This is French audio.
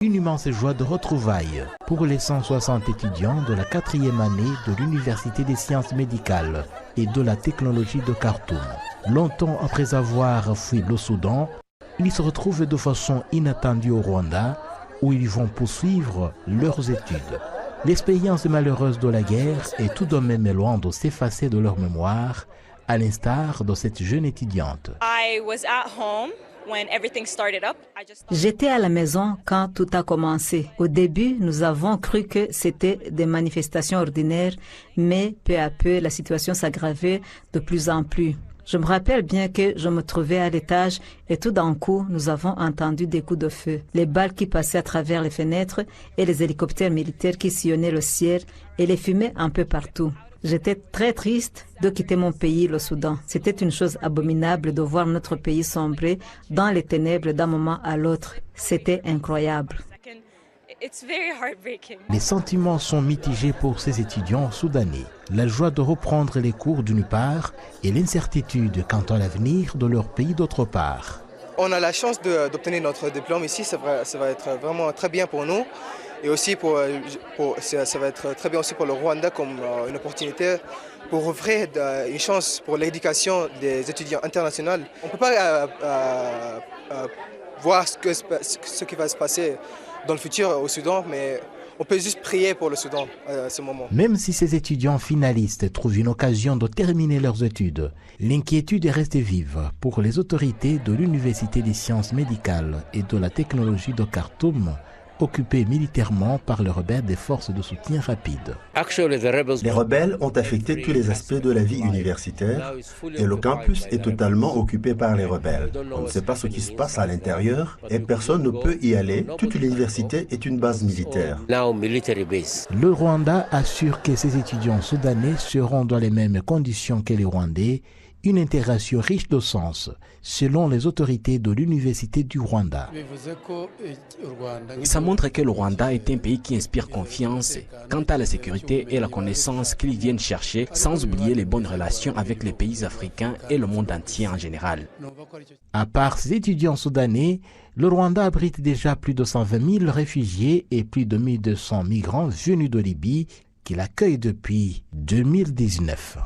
Une immense joie de retrouvailles pour les 160 étudiants de la 4e année de l'Université des sciences médicales et de la technologie de Khartoum. Longtemps après avoir fui le Soudan, ils se retrouvent de façon inattendue au Rwanda où ils vont poursuivre leurs études. L'expérience malheureuse de la guerre est tout de même loin de s'effacer de leur mémoire, à l'instar de cette jeune étudiante. J'étais à la maison quand tout a commencé. Au début, nous avons cru que c'était des manifestations ordinaires, mais peu à peu, la situation s'aggravait de plus en plus. Je me rappelle bien que je me trouvais à l'étage et tout d'un coup, nous avons entendu des coups de feu, les balles qui passaient à travers les fenêtres et les hélicoptères militaires qui sillonnaient le ciel et les fumaient un peu partout. J'étais très triste de quitter mon pays, le Soudan. C'était une chose abominable de voir notre pays sombrer dans les ténèbres d'un moment à l'autre. C'était incroyable. Les sentiments sont mitigés pour ces étudiants soudanais. La joie de reprendre les cours d'une part et l'incertitude quant à l'avenir de leur pays d'autre part. On a la chance d'obtenir notre diplôme ici, ça va être vraiment très bien pour nous. Et aussi ça va être très bien aussi pour le Rwanda comme une opportunité pour offrir une chance pour l'éducation des étudiants internationaux. On ne peut pas voir ce qui va se passer dans le futur au Soudan, mais on peut juste prier pour le Soudan à ce moment. Même si ces étudiants finalistes trouvent une occasion de terminer leurs études, l'inquiétude est restée vive pour les autorités de l'Université des sciences médicales et de la technologie de Khartoum, occupés militairement par les rebelles des forces de soutien rapide. Les rebelles ont affecté tous les aspects de la vie universitaire et le campus est totalement occupé par les rebelles. On ne sait pas ce qui se passe à l'intérieur et personne ne peut y aller. Toute l'université est une base militaire. Le Rwanda assure que ses étudiants soudanais seront dans les mêmes conditions que les Rwandais, une intégration riche de sens, selon les autorités de l'Université du Rwanda. Ça montre que le Rwanda est un pays qui inspire confiance quant à la sécurité et la connaissance qu'ils viennent chercher, sans oublier les bonnes relations avec les pays africains et le monde entier en général. À part ces étudiants soudanais, le Rwanda abrite déjà plus de 120 000 réfugiés et plus de 1200 migrants venus de Libye qui l'accueillent depuis 2019.